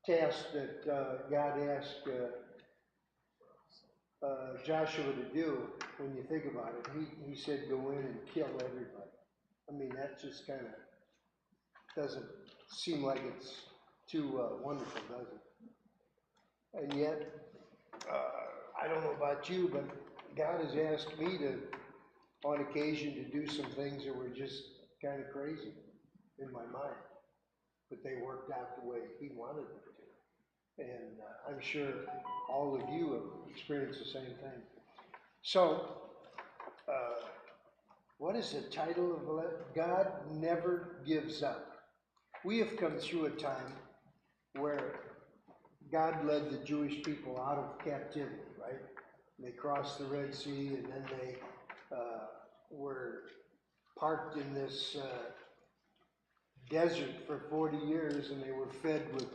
task that God asked Joshua to do, when you think about it, he said go in and kill everybody. I mean, that just kind of doesn't seem like it's too wonderful, does it? And yet, I don't know about you, but God has asked me to, on occasion, to do some things that were just kind of crazy in my mind, but they worked out the way He wanted them to. And I'm sure all of you have experienced the same thing. So, what is the title of it? God Never Gives Up. We have come through a time where God led the Jewish people out of captivity, right? And they crossed the Red Sea, and then they were parked in this desert for 40 years, and they were fed with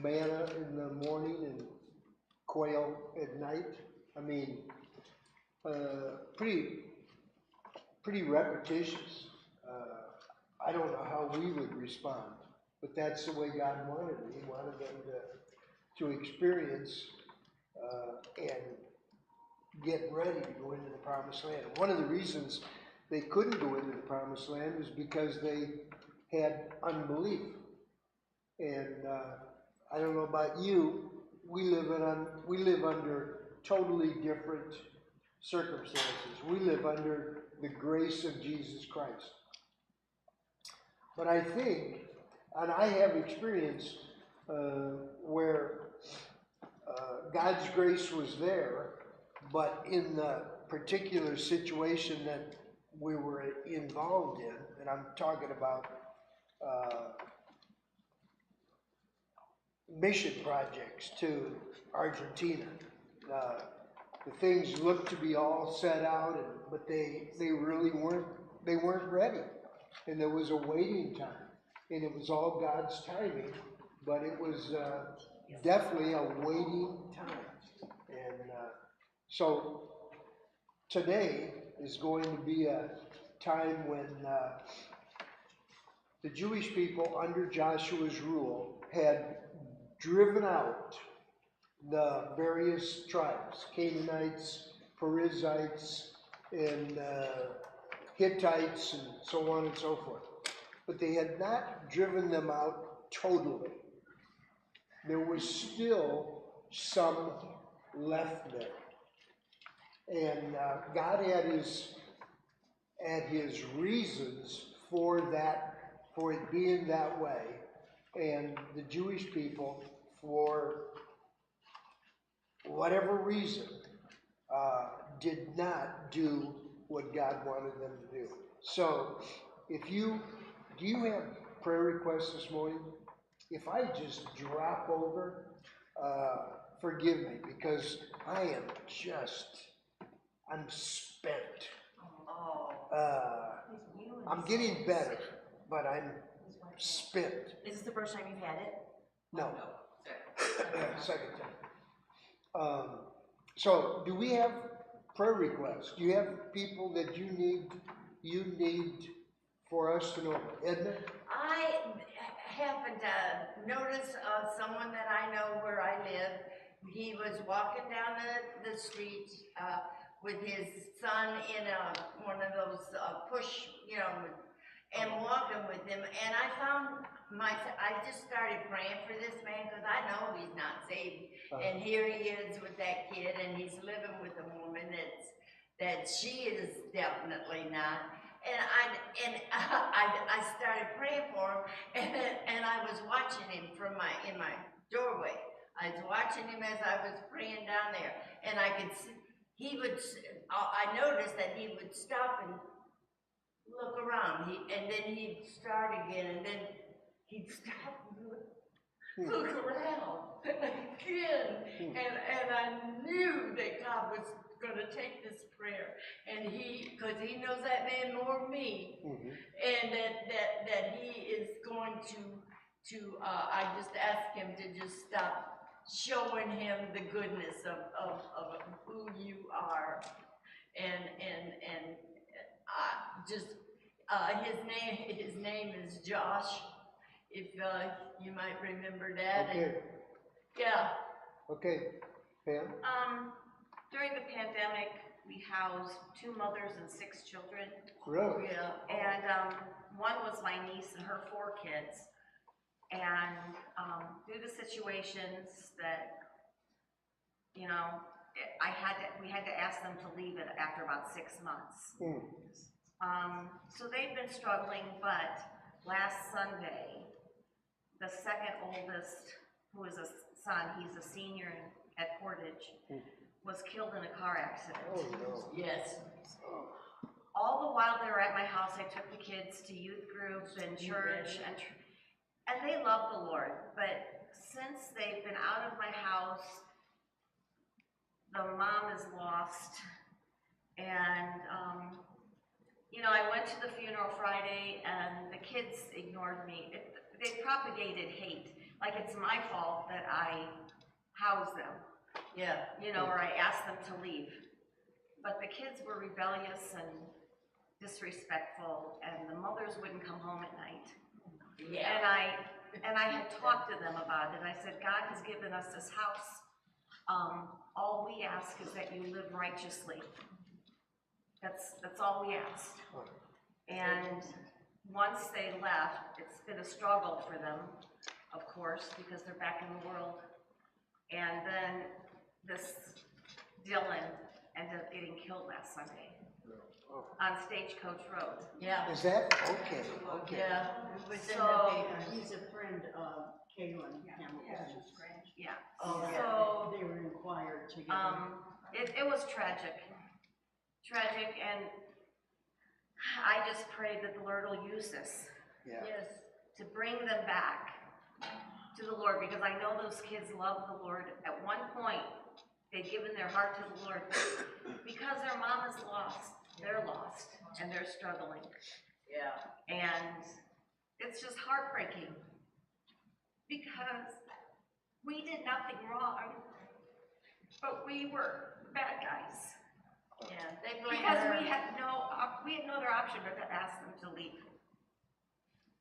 manna in the morning and quail at night. I mean, pretty repetitious. I don't know how we would respond, but that's the way God wanted it. He wanted them to experience and get ready to go into the promised land. One of the reasons they couldn't go into the promised land is because they had unbelief. And I don't know about you, we live under totally different circumstances. We live under the grace of Jesus Christ. But I think, and I have experienced where God's grace was there, but in the particular situation that we were involved in, and I'm talking about mission projects to Argentina. The things looked to be all set out, but they really weren't ready, and there was a waiting time, and it was all God's timing, but it was definitely a waiting time, and so today is going to be a time when the Jewish people under Joshua's rule had driven out the various tribes, Canaanites, Perizzites, and Hittites, and so on and so forth. But they had not driven them out totally. There was still some left there. And God had his reasons for it being that way, and the Jewish people, for whatever reason, did not do what God wanted them to do. So, do you have prayer requests this morning? If I just drop over, forgive me, because I'm spent. I'm getting better, but I'm spent. Is this the first time you've had it? No. Second time. So, do we have prayer requests? Do you have people that you need for us to know? Edna? I happened to notice someone that I know where I live. He was walking down the street with his son in one of those push, and walking with him. And I just started praying for this man because I know he's not saved. And here he is with that kid, and he's living with a woman that she is definitely not. And I started praying for him, and I was watching him in my doorway. I was watching him as I was praying down there, and I could see, I noticed that he would stop and look around, and then he'd start again, and then he'd stop and look around again, and I knew that God was going to take this prayer, and because he knows that man more than me, and that he is going to I just asked him to just stop showing him the goodness of who you are, and just his name is Josh, if you might remember that. Okay. Yeah. Okay, Pam? During the pandemic, we housed 2 mothers and 6 children. Really? Yeah. And, one was my niece and her 4 kids. And, due to situations that, you know, we had to ask them to leave it after about 6 months. So they've been struggling, but last Sunday, the second oldest, who is a son, he's a senior at Portage, was killed in a car accident. Oh, no. Yes. All the while they were at my house, I took the kids to youth groups and church, and they love the Lord. But since they've been out of my house, the mom is lost, and you know, I went to the funeral Friday, and the kids ignored me. They propagated hate, like it's my fault that I housed them. Yeah. You know, or I asked them to leave. But the kids were rebellious and disrespectful, and the mothers wouldn't come home at night. Yeah. And I had talked to them about it. I said, God has given us this house. All we ask is that you live righteously. That's all we asked. And once they left, it's been a struggle for them, of course, because they're back in the world. And then this Dylan ended up getting killed last Sunday on Stagecoach Road. Yeah. Is that, okay, okay. Yeah. It was in the So- paper. He's a friend of Kaylin Hamilton. Yeah. Oh, yeah. So, They were inquired together. it was tragic. Tragic, and I just pray that the Lord will use this Yeah. Yes. to bring them back to the Lord, because I know those kids love the Lord. At one point, they've given their heart to the Lord, but because their mom is lost, they're lost, and they're struggling. Yeah. And it's just heartbreaking, because we did nothing wrong, but we were bad guys. Yeah. They blame Because her. we had no other option but to ask them to leave.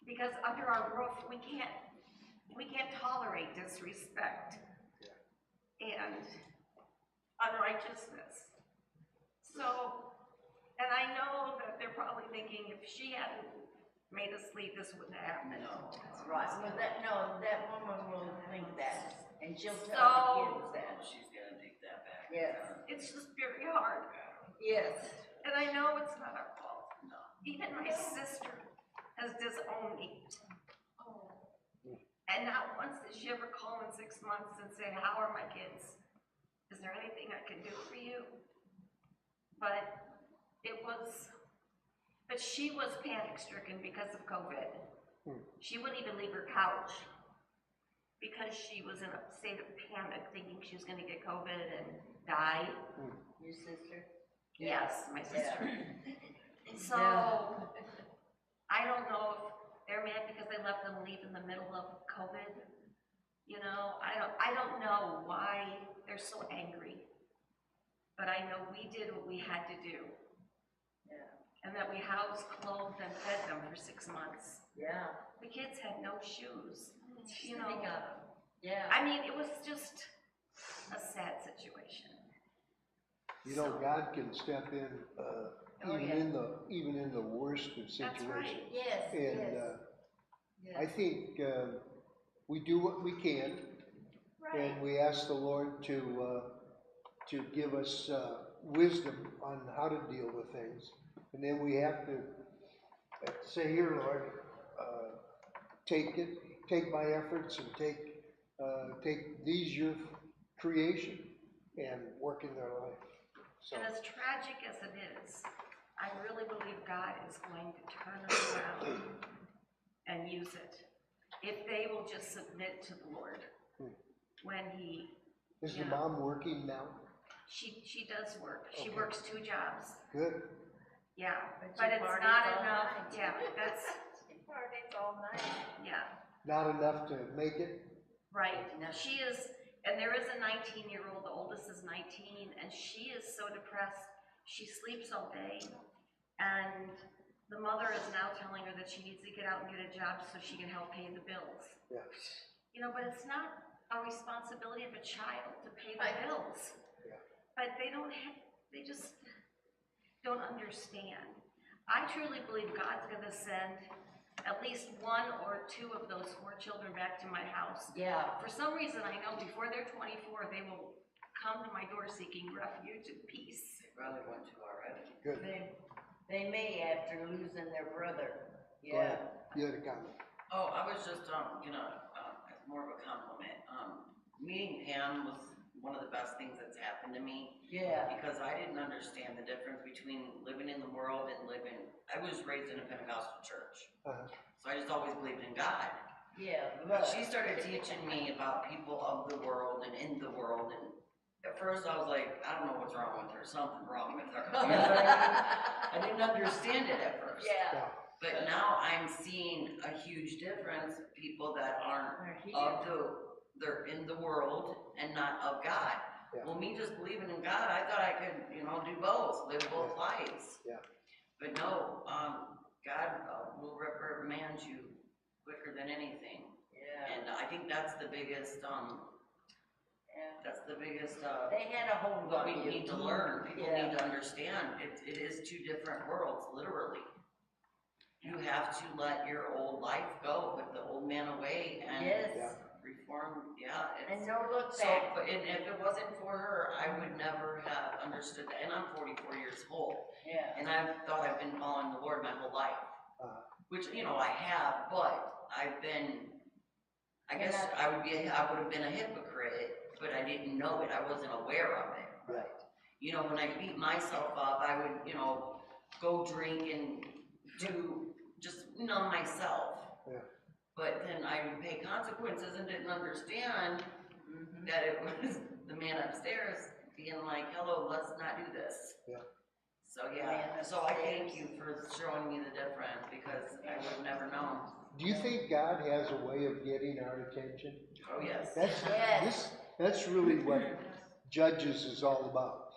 Because under our roof, we can't tolerate disrespect and unrighteousness. So, and I know that they're probably thinking, if she hadn't made us leave, this wouldn't have happened. Right. Well, that woman will think that, and she'll So- tell the kids that. She's gonna take that back. Yes. It's just very hard. Yes. And I know it's not our fault. Even my sister has disowned me. And not once did she ever call in 6 months and say, how are my kids? Is there anything I can do for you? But she was panic stricken because of COVID. She wouldn't even leave her couch because she was in a state of panic, thinking she was gonna get COVID and die. Your sister? Yes, my sister. So, Yeah. I don't know if they're mad because they let them leave in the middle of COVID. You know, I don't know why they're so angry. But I know we did what we had to do. Yeah. And that we housed, clothed, and fed them for 6 months. Yeah. The kids had no shoes, you know. They got 'em. Yeah. I mean, it was just a sad situation. You know, God can step in, Oh, even in the worst of That's right. situations. Yes. And, yes. I think, we do what we can, Right. and we ask the Lord to give us, wisdom on how to deal with things. And then we have to say, here, Lord, take my efforts and take these your creation and work in their life. So, And as tragic as it is, I really believe God is going to turn it around and use it. If they will just submit to the Lord when is the yeah. mom working now? she does work. She Okay. works 2 jobs. Good. Yeah, But but she it's parties not all enough. night. Yeah, that's, She parties all night. yeah, Not enough to make it? right. She is, and there is a 19-year-old, the oldest is 19, and she is so depressed. She sleeps all day, and the mother is now telling her that she needs to get out and get a job so she can help pay the bills. Yeah. You know, but it's not a responsibility of a child to pay the Right. bills. Yeah. But they just don't understand. I truly believe God's gonna send at least one or two of those 4 children back to my house. Yeah, For some reason, I know before they're 24, they will come to my door seeking refuge and peace. Probably went to already. Good. they may after losing their brother. Go ahead. You had a comment. Oh, I was just, as more of a compliment, meeting Pam was one of the best things that's happened to me. Yeah, Because I didn't understand the difference between living in the world and I was raised in a Pentecostal church. Uh-huh. So I just always believed in God. yeah, But look. she started teaching me about people of the world and in the world, and at first I was like, I don't know what's wrong with her, something's wrong with her. You know what I mean? I didn't understand it at first. Yeah. But now I'm seeing a huge difference, people that aren't they're in the world and not of God. Yeah. Well, me just believing in God, I thought I could, do both, live both lives. Yeah. But no, God will reprimand you quicker than anything. Yeah. And I think that's the biggest, They had a hold what on we you. need to learn, people Yeah. need to understand, it is 2 different worlds, literally. You have to let your old life go, put the old man away and Yes, reform, and no look So, back. but and if it wasn't for her, I would never have understood that, and I'm 44 years old, Yeah, and I thought I've been following the Lord my whole life. Which, I have, but I've been, I guess I would have been a hypocrite, but I didn't know it, I wasn't aware of it. Right. When I beat myself up, I would, go drink and just numb myself. Yeah. But then I would pay consequences and didn't understand mhm. that it was the man upstairs being like, hello, let's not do this. Yeah. So, Man so I thank upstairs. you for showing me the difference, because I would have never known. Do you think God has a way of getting our attention? Oh, yes. That's really what Judges is all about.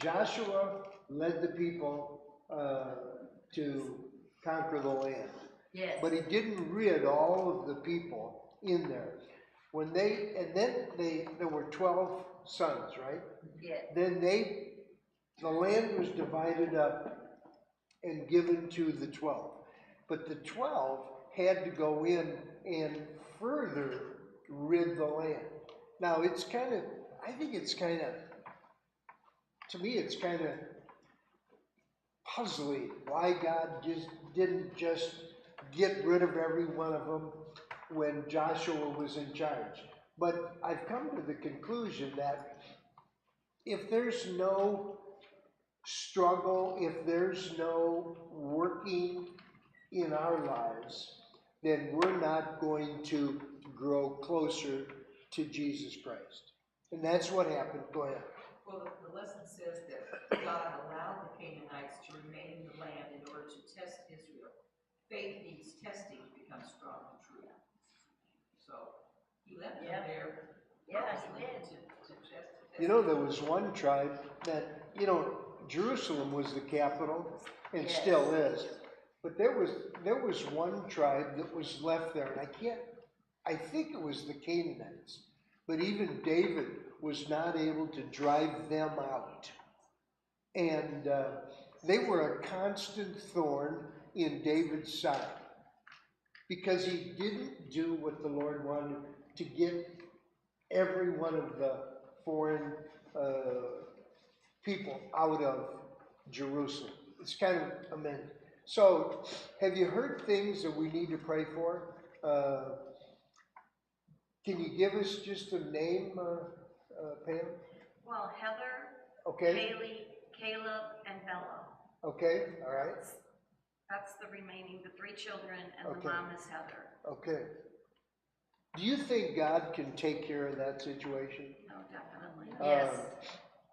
Joshua led the people to conquer the land, Yes. but he didn't rid all of the people in there. There were 12 sons, right? Yes. Then the land was divided up and given to the 12. But the 12 had to go in and further rid the land. Now to me it's kind of puzzling why God didn't just get rid of every one of them when Joshua was in charge. But I've come to the conclusion that if there's no struggle, if there's no working in our lives, then we're not going to grow closer to Jesus Christ. And that's what happened. Go ahead. Well, the lesson says that God allowed the Canaanites to remain in the land in order to test Israel. Faith needs testing to become strong and true. So he left them there. Yeah, he purposely did. to test. There was one tribe that, Jerusalem was the capital and Yes. still is. But there was one tribe that was left there, and I think it was the Canaanites. But even David was not able to drive them out. And they were a constant thorn in David's side because he didn't do what the Lord wanted to get every one of the foreign people out of Jerusalem. It's kind of amazing. So, have you heard things that we need to pray for? Can you give us just a name, Pam? Well, Heather, Okay, Haley, Caleb, and Bella. okay, all right, That's the remaining, the 3 children, and Okay. the mom is Heather. okay. Do you think God can take care of that situation? No, definitely. Yes.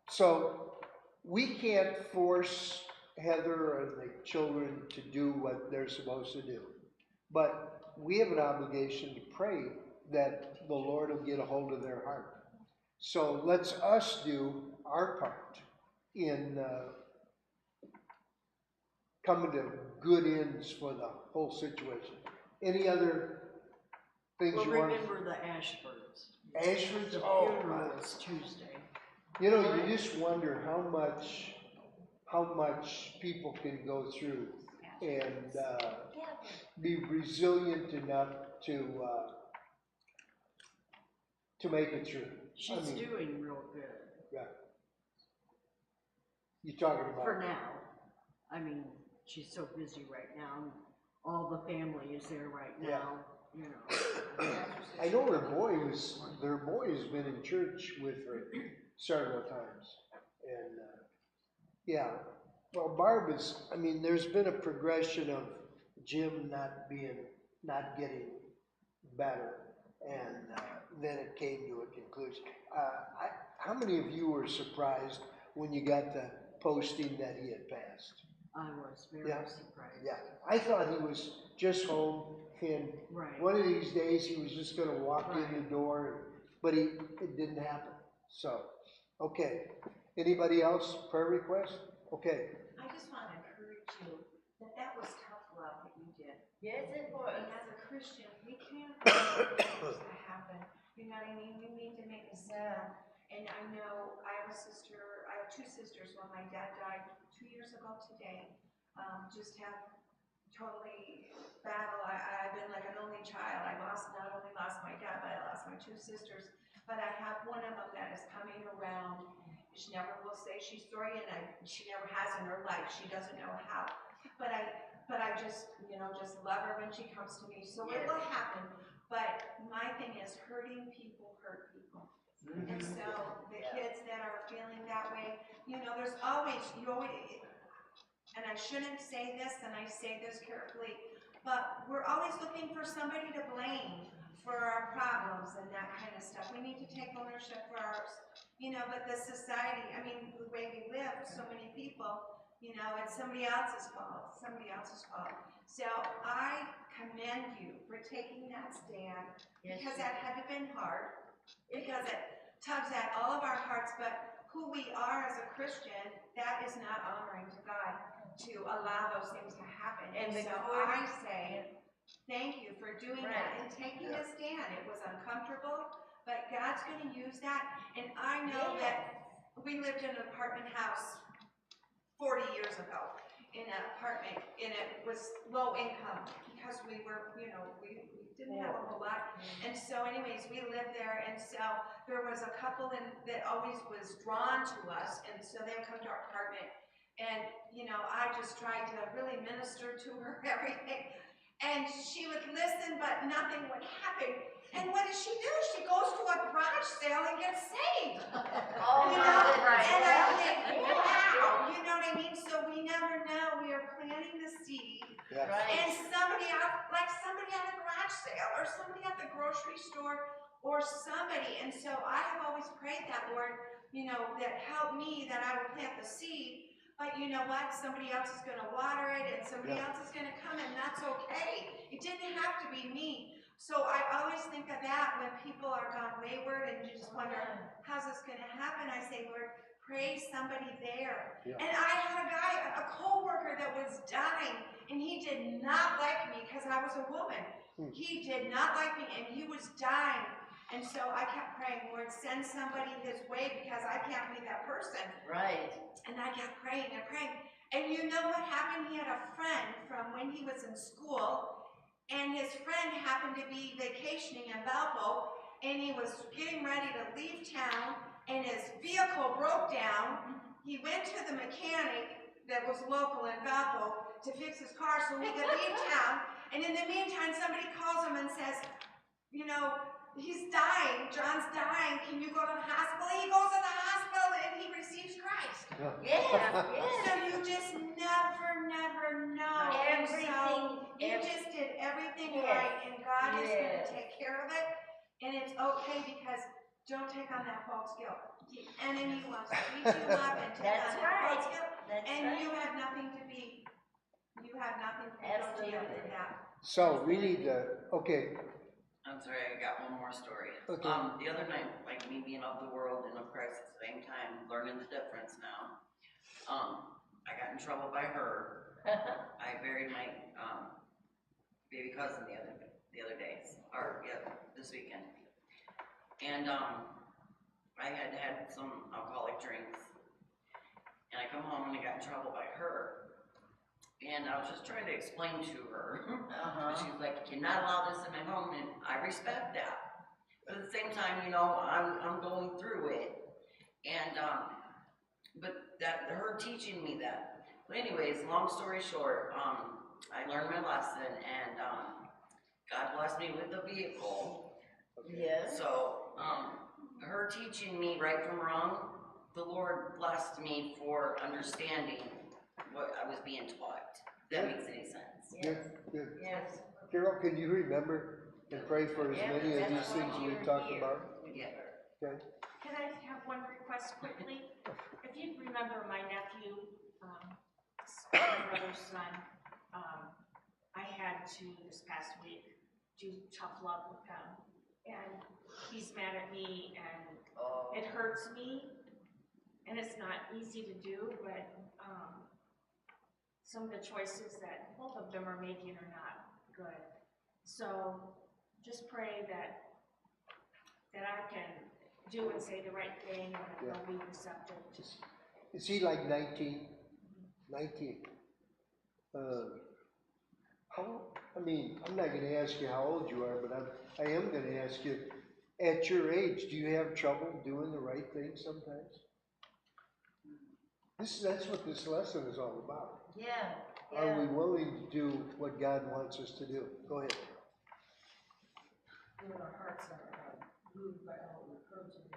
So, we can't force Heather and the children to do what they're supposed to do. But we have an obligation to pray that the Lord will get a hold of their heart. So let's us do our part in coming to good ends for the whole situation. Any other things Well, you want? remember the Ashfords. Ashford's, The oh, funeral is Tuesday. you know, you just wonder how much people can go through and, be resilient enough to make it through. She's I mean, doing real good, yeah. You talking about? for now. I mean, she's so busy right now, and all the family is there right Yeah. now, you know. I know their boy has been in church with her several times, and, yeah. Well, Barb is, I mean, there's been a progression of Jim not getting better, and, then it came to a conclusion. How many of you were surprised when you got the posting that he had passed? I was very Yeah. surprised. Yeah, I thought he was just home, and Right. one of these days he was just gonna walk in Right. the door, but it didn't happen. So, okay. Anybody else, prayer request? Okay, I just want to encourage you that that was tough love that you did. Yes, it was. And as a Christian, we can't allow things to happen. You know what I mean? We need to make a stand. And I know I have two sisters. When my dad died 2 years ago today, just have totally battle. I've been like an only child. Not only lost my dad, but I lost my two sisters. But I have one of them that is coming around. She never will say she's sorry, and she never has in her life. She doesn't know how. But I just, just love her when she comes to me. So it will happen. But my thing is, hurting people hurt people. And so the kids that are feeling that way, there's always, and I shouldn't say this, and I say this carefully, but we're always looking for somebody to blame for our problems and that kind of stuff. We need to take ownership for ours, but the society, I mean, the way we live, so many people, it's somebody else's fault, So I commend you for taking that stand, because that had to been hard, because it tugs at all of our hearts, but who we are as a Christian, that is not honoring to God to allow those things to happen. And so I say, thank you for doing that and taking a stand. It was uncomfortable, but God's going to use that. And I know that we lived in an apartment house 40 years ago in an apartment, and it was low income because we were, we didn't have a whole lot. And so anyways, we lived there, and so there was a couple that always was drawn to us, and so they would come to our apartment. And, I just tried to really minister to her everything. And she would listen, but nothing would happen. And what does she do? She goes to a garage sale and gets saved. Oh, right. And I think, wow, you know what I mean? So we never know. We are planting the seed. yeah, Right. And somebody at a garage sale, or somebody at the grocery store, or somebody. And so I have always prayed that, Lord, that help me, that I will plant the seed. But you know what? Somebody else is going to water it, and somebody else is going to come, and that's okay. It didn't have to be me. So I always think of that when people are gone wayward, and you just wonder, how's this going to happen? I say, Lord, pray somebody there. Yeah. And I had a co-worker that was dying, and he did not like me because I was a woman. He did not like me, and he was dying. And so I kept praying, Lord, send somebody his way, because I can't be that person. Right. And I kept praying and praying. And you know what happened? He had a friend from when he was in school, and his friend happened to be vacationing in Valpo, and he was getting ready to leave town, and his vehicle broke down. He went to the mechanic that was local in Valpo to fix his car so he could leave town. And in the meantime, somebody calls him and says, he's dying, John's dying, can you go to the hospital? He goes to the hospital and he receives Christ. Yeah. So you just never know. And so you just did everything right, and God is going to take care of it. And it's okay, because don't take on that false guilt. The enemy wants to beat you up and take on that false guilt. And you have nothing to be guilty of in that. so we need to, okay, I'm sorry, I got one more story. Okay. The other night, like me being of the world and of Christ at the same time, learning the difference now. I got in trouble by her. I buried my, baby cousin the other day, this weekend. And, I had had some alcoholic drinks. And I come home and I got in trouble by her. And I was just trying to explain to her. But she's like, you cannot allow this in my home, and I respect that. But at the same time, you know, I'm going through it. And, but that, her teaching me that. But anyways, long story short, I learned my lesson, and, God blessed me with a vehicle. Yes. So, her teaching me right from wrong, the Lord blessed me for understanding what I was being taught. If that makes any sense. Good, good. Yes. Carol, can you remember and pray for as Yeah, many of that's these why things we you're talked here. about? Yeah. Okay? Can I have one request quickly? If you remember my nephew, my brother's son, I had to, this past week, do tough love with him. And he's mad at me, and it hurts me, and it's not easy to do, but, some of the choices that both of them are making are not good. So, just pray that I can do and say the right thing, and that they'll be receptive to. Is he like 19? 19. I mean, I'm not gonna ask you how old you are, but I am gonna ask you, at your age, do you have trouble doing the right thing sometimes? That's what this lesson is all about. Yeah. Are we willing to do what God wants us to do? Go ahead. When our hearts are moved by all the encouragement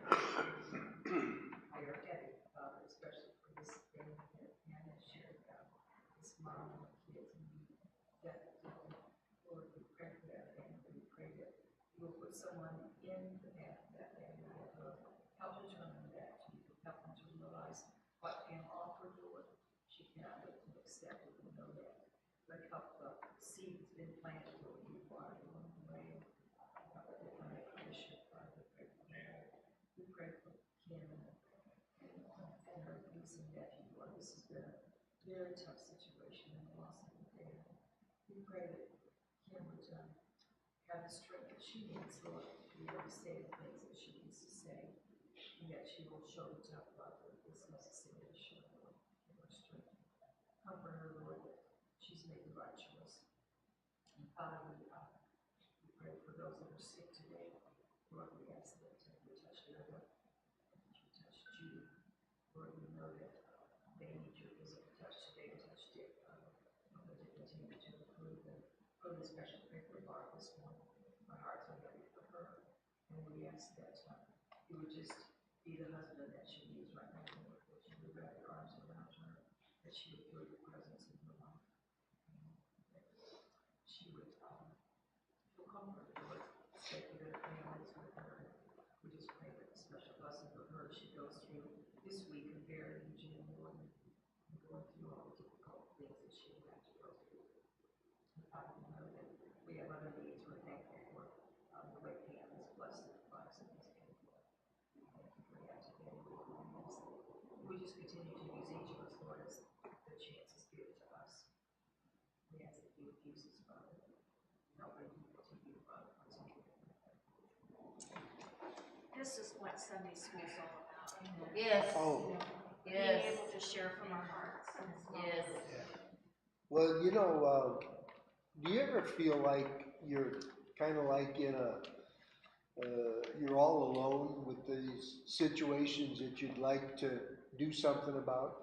I are heavy, especially for this thing that Hannah shared about this mom and the kids and that, Lord, we pray for that family. We pray that you will put someone in the path of that family that will help determine that, you will help them to realize what can offer, Lord. She cannot wait to accept it and know that. But help the seed that's been planted, Lord, you water along the way. We pray for Kim and her niece and nephew, Lord. This has been a very tough situation and the loss of a dad. We pray that Kim would have the strength that she needs, Lord, to be able to say the things that she needs to say, and that she will show the tough love that is necessary to show, Lord, give her strength. Comfort her, Lord, that she's made the right choice. And Father, we pray for those that are sick today. Lord, we ask that you touch Linda, that you touch Judy. Lord, we know that they need your physical touch today, and touch Dick. Lord, to continue to improve and put a special prayer for Barb this morning. My heart's are heavy for her. And we ask that you would just be the husband that she needs right now, Lord, that you would wrap your arms around her, that she would feel your presence in her life. That she would feel comfort, Lord, stay with her families with her. We just pray that a special blessing for her as she goes through this week of burying Jim, Lord, and going through all the difficult things that she will have to go through. And Father, we know that we have other needs. We're thankful for the way Pam has blessed the lives of these people. We thank you for that today. We just continue to use each of us, Lord, as the chances given to us. We ask that you would use us, Father, helping people to you, Father. This is what Sunday school's all about. Yes. Oh, Being Yes. able to share from our hearts. Yes. well, you know, do you ever feel like you're kind of like in you're all alone with these situations that you'd like to do something about?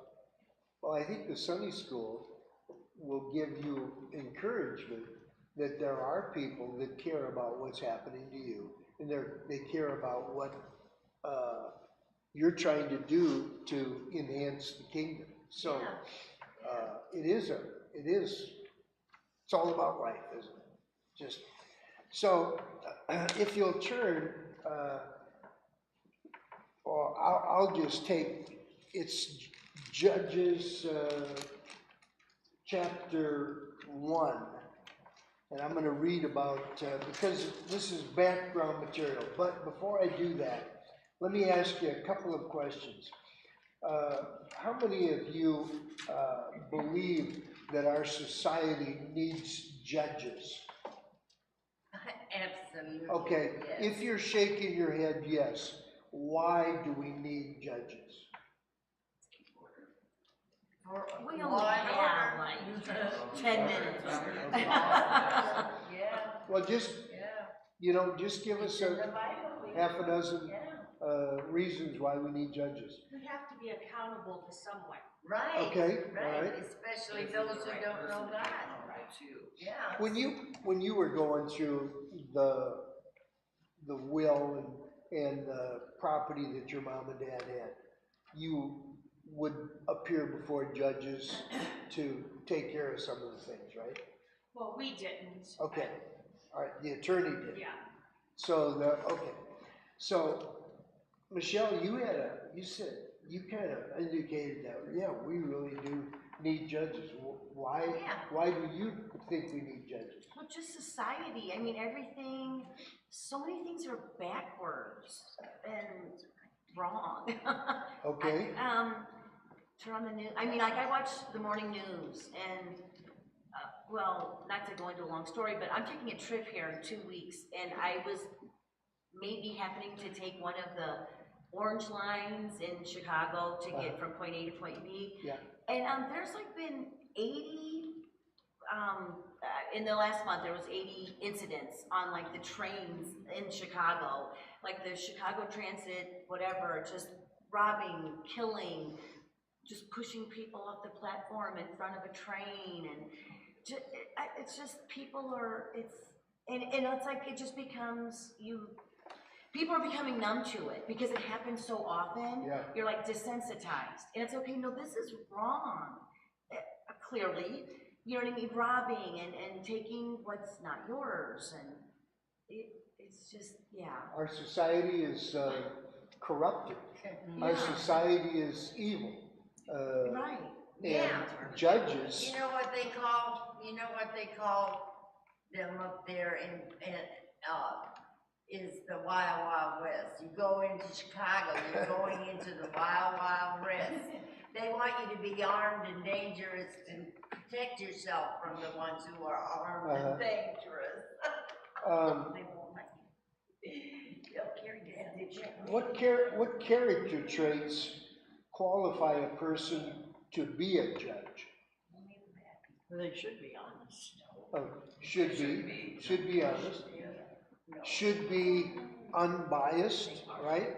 Well, I think the Sunday school will give you encouragement that there are people that care about what's happening to you, and they care about what you're trying to do to enhance the kingdom. So it's all about life, isn't it? Just so if you'll turn, or I'll just take, it's Judges chapter 1, and I'm going to read about, because this is background material, but before I do that, let me ask you a couple of questions. How many of you believe that our society needs judges? Absolutely. Okay, yes. if you're shaking your head yes, why do we need judges? We Law only and have order. like 10 minutes. Yeah, Well, just, yeah. just give us It's in the a Bible. half a dozen, Yeah. reasons why we need judges. You have to be accountable to someone. Right. Okay, Right, alright. especially If those it's the who right don't person know to be God. accountable to. Yeah. When you were going through the will and the property that your mom and dad had, you would appear before judges to take care of some of the things, right? Well, we didn't. Okay, all right, the attorney did. Yeah. So okay, so Michelle, you said, you kind of indicated that, yeah, we really do need judges. Why, Yeah. why do you think we need judges? Well, just society. I mean, everything, so many things are backwards and wrong. Okay, Turn on the news. I mean, like I watch the morning news and, well, not to go into a long story, but I'm taking a trip here in 2 weeks and I was maybe happening to take one of the orange lines in Chicago to get from point A to point B. yeah, And there's like been 80, in the last month, there was 80 incidents on like the trains in Chicago, like the Chicago Transit, whatever, just robbing, killing, just pushing people off the platform in front of a train, and it's just people are, and it's like it just becomes people are becoming numb to it because it happens so often. yeah. You're like desensitized, and it's okay. No, this is wrong. Clearly, you know what I mean. Robbing and taking what's not yours, and it's just Our society is corrupted. Our Yeah. society is evil. right. And Yeah. judges, You know what they call them up there is the Wild Wild West. You go into Chicago, you're going into the Wild Wild West. They want you to be armed and dangerous and protect yourself from the ones who are armed and dangerous. They won't let you. They'll carry that. what character traits qualify a person to be a judge? They should be honest. Should be honest, should be unbiased, right?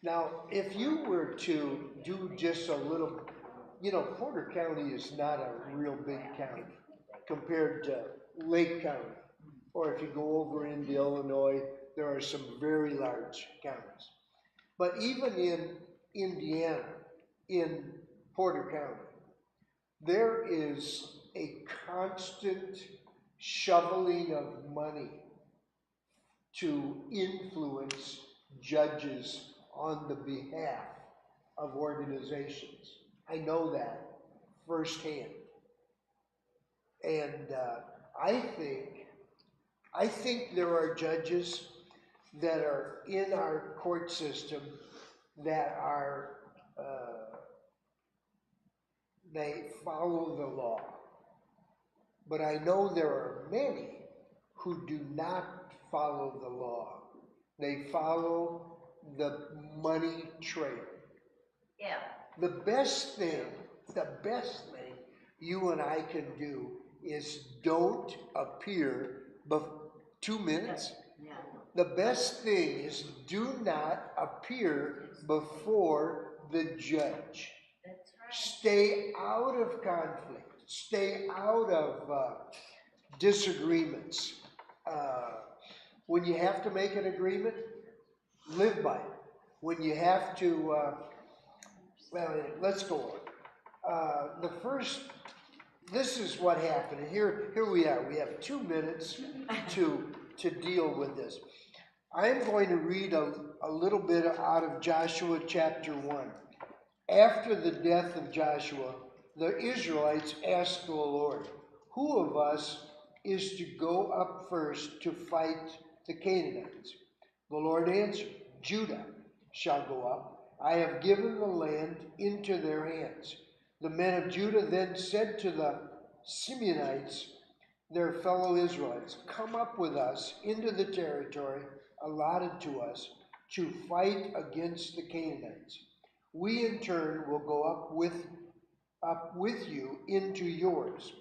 Now, if you were to do just a little, Porter County is not a real big county compared to Lake County. Or if you go over into Illinois, there are some very large counties. But even in Indiana, in Porter County, there is a constant shoveling of money to influence judges on the behalf of organizations. I know that firsthand. And I think there are judges that are in our court system that are, they follow the law. But I know there are many who do not follow the law. They follow the money trail. Yeah. The best thing you and I can do is don't appear 2 minutes. Yeah. The best thing is do not appear before the judge. That's right. Stay out of conflict. Stay out of disagreements. When you have to make an agreement, live by it. When you have to, let's go on. This is what happened. Here we are. We have 2 minutes to deal with this. I'm going to read a little bit out of Joshua chapter 1. After the death of Joshua, the Israelites asked the Lord, "Who of us is to go up first to fight the Canaanites?" The Lord answered, "Judah shall go up. I have given the land into their hands." The men of Judah then said to the Simeonites, their fellow Israelites, come up with us into the territory allotted to us to fight against the Canaanites. We in turn will go up with you into yours.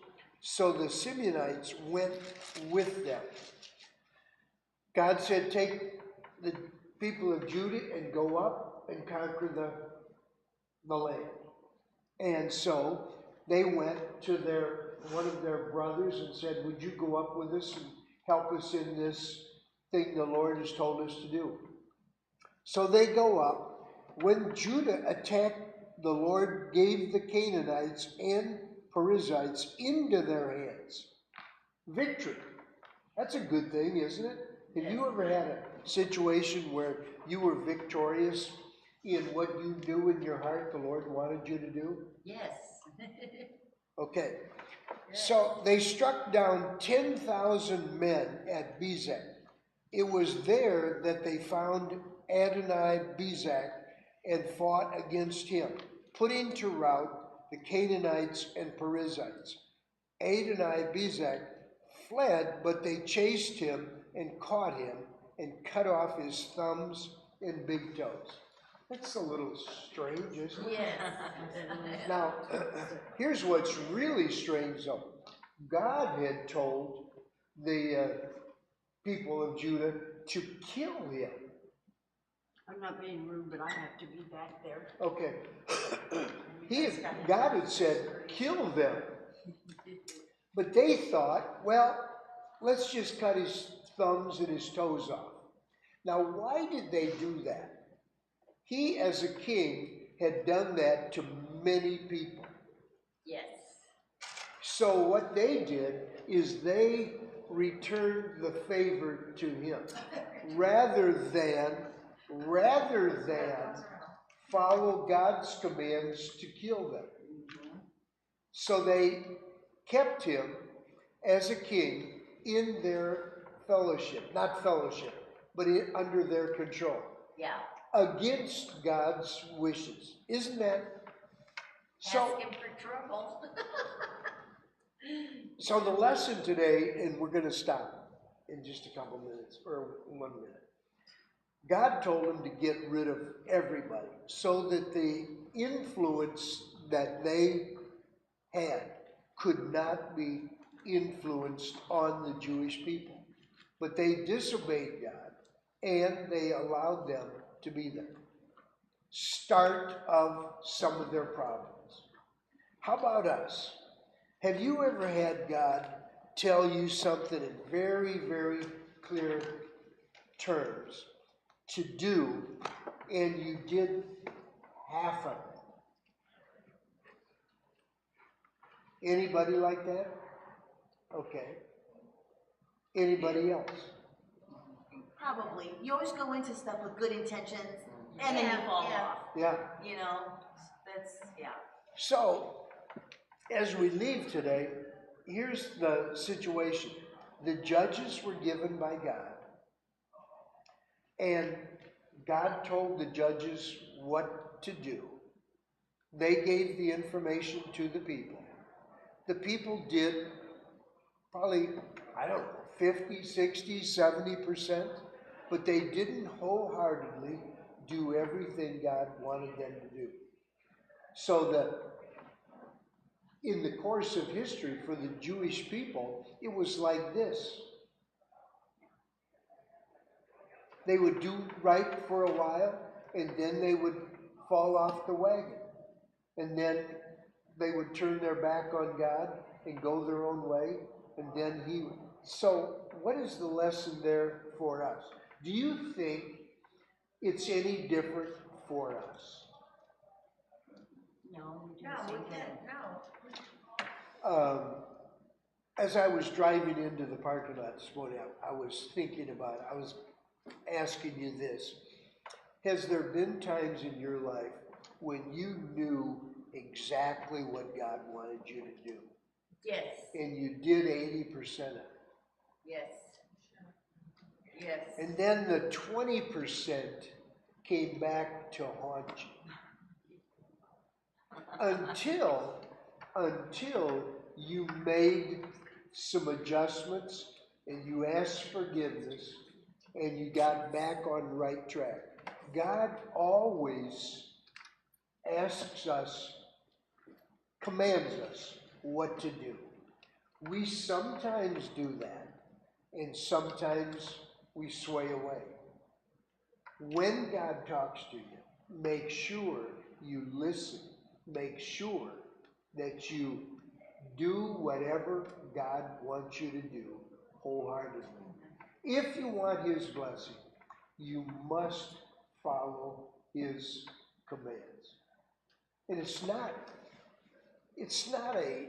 So the Simeonites went with them. God said, take the people of Judah and go up and conquer the land. And so they went to one of their brothers and said, would you go up with us and help us in this thing the Lord has told us to do? So they go up. When Judah attacked, the Lord gave the Canaanites and Perizzites into their hands. Victory. That's a good thing, isn't it? Have you ever had a situation where you were victorious in what you knew in your heart the Lord wanted you to do? Yes. Okay. So they struck down 10,000 men at Bezek. It was there that they found Adonai-Bezek and fought against him, putting to rout the Canaanites and Perizzites. Adonai-Bezek fled, but they chased him and caught him and cut off his thumbs and big toes. That's a little strange, isn't it? Yes. Now, here's what's really strange though. God had told the people of Judah to kill him. I'm not being rude, but I have to be back there. Okay. God had said, kill them. But they thought, well, let's just cut his thumbs and his toes off. Now, why did they do that? He, as a king, had done that to many people. Yes. So what they did is they returned the favor to him rather than follow God's commands to kill them. So they kept him as a king in their fellowship, not fellowship, but under their control, Yeah. against God's wishes. Isn't that so? Asking for trouble. So the lesson today, and we're going to stop in just a couple minutes, or 1 minute. God told him to get rid of everybody so that the influence that they had could not be influenced on the Jewish people. But they disobeyed God, and they allowed them to be the start of some of their problems. How about us? Have you ever had God tell you something in very, very clear terms to do, and you did half of it? Anybody like that? Okay. Anybody else? Probably. You always go into stuff with good intentions and then you fall off. Yeah. You know, that's, yeah. So, as we leave today, here's the situation. The judges were given by God, and God told the judges what to do. They gave the information to the people. The people did probably, 50, 60, 70%, but they didn't wholeheartedly do everything God wanted them to do. So in the course of history for the Jewish people, it was like this. They would do right for a while, and then they would fall off the wagon. And then they would turn their back on God and go their own way, and then he would. So what is the lesson there for us? Do you think it's any different for us? No, we do No, the we same thing. can't, no. As I was driving into the parking lot this morning, I was thinking about it. I was asking you this. Has there been times in your life when you knew exactly what God wanted you to do, Yes, and you did 80% of it? yes. Yes. And then the 20% came back to haunt you. Until you made some adjustments, and you asked forgiveness, and you got back on the right track. God always asks us, commands us what to do. We sometimes do that, and sometimes we sway away. When God talks to you, make sure you listen. Make sure that you do whatever God wants you to do wholeheartedly. If you want His blessing, you must follow His commands. And it's not a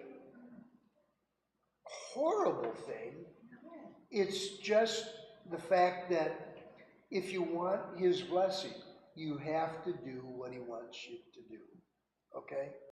horrible thing. It's just the fact that if you want His blessing, you have to do what He wants you to do. Okay?